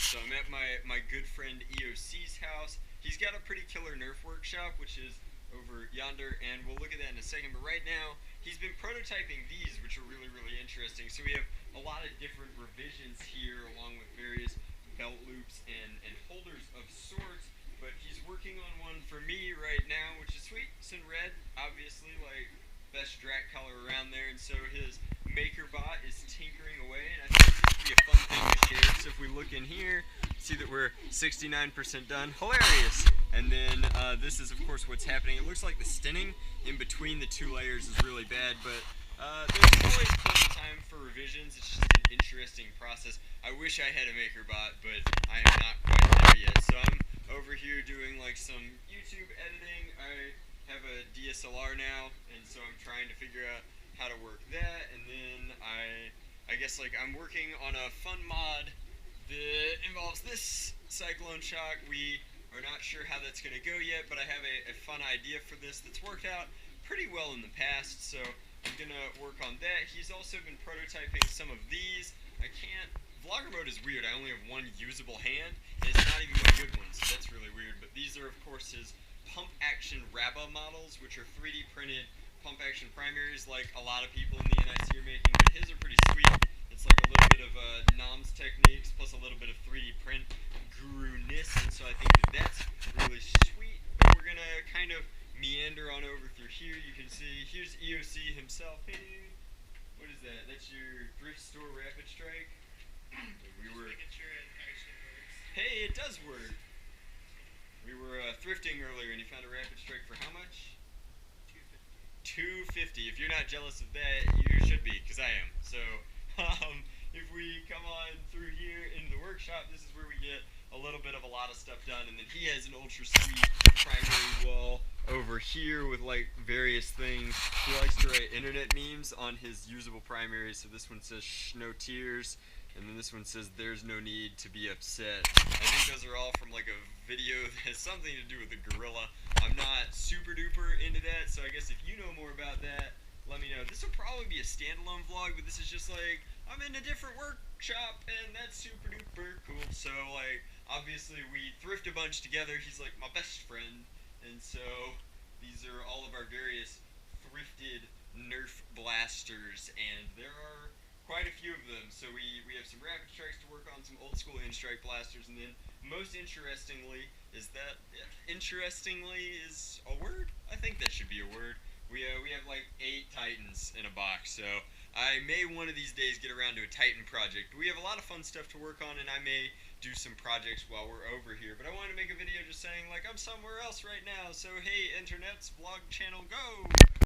So I'm at my good friend EOC's house. He's got a pretty killer NERF workshop, which is over yonder, and we'll look at that in a second. But right now, he's been prototyping these, which are really, really interesting. So we have a lot of different revisions here, along with various belt loops and holders of sorts. But he's working on one for me right now, which is sweet. It's in red, obviously, like best Drac color around there. And so his MakerBot is tinkering away, and I think this would be a fun thing to share. So if we look in here, see that we're 69% done. Hilarious! And then this is, of course, what's happening. It looks like the stinning in between the two layers is really bad, but there's always plenty of time for revisions. It's just an interesting process. I wish I had a MakerBot, but I am not quite there yet. So I'm over here doing like some YouTube editing. I have a DSLR now, and so I'm trying to figure out how to work that. And then I guess like I'm working on a fun mod that involves this cyclone shock. We are not sure how that's going to go yet, but I have a fun idea for this that's worked out pretty well in the past, so I'm going to work on that. He's also been prototyping some of these. I can't... Vlogger mode is weird. I only have one usable hand, and it's not even a good one, so that's really weird. But these are, of course, his pump action Rabba models, which are 3D printed pump action primaries like a lot of people in the NIC are making, but his are pretty sweet. It's like a little bit of NOMS techniques plus a little bit of 3D print guru-ness, and so I think that's really sweet. But we're going to kind of meander on over through here. You can see, here's EOC himself. Hey, what is that? That's your thrift store rapid strike? We were... Hey, it does work! We were thrifting earlier and you found a rapid strike for how much? $250. If you're not jealous of that, you should be, because I am. So, if we come on through here into the workshop, this is where we get a little bit of a lot of stuff done. And then he has an ultra sweet primary wall over here with like various things. He likes to write internet memes on his usable primaries. So this one says "Shh, no tears," and then this one says "There's no need to be upset." I think those are all from like a video that has something to do with the gorilla. I'm not super duper into that, so I guess if you know more about that, let me know. This will probably be a standalone vlog, but this is just like, I'm in a different workshop, and that's super duper cool. So like, obviously we thrift a bunch together. He's like my best friend, and so these are all of our various thrifted NERF blasters, and there are quite a few of them. So we have some rapid strikes to work on, some old school in-strike blasters, and then most interestingly is that, interestingly is a word? I think that should be a word. We have like 8 Titans in a box, so I may one of these days get around to a Titan project. But we have a lot of fun stuff to work on, and I may do some projects while we're over here. But I wanted to make a video just saying, like, I'm somewhere else right now, so hey, internet's vlog channel, go!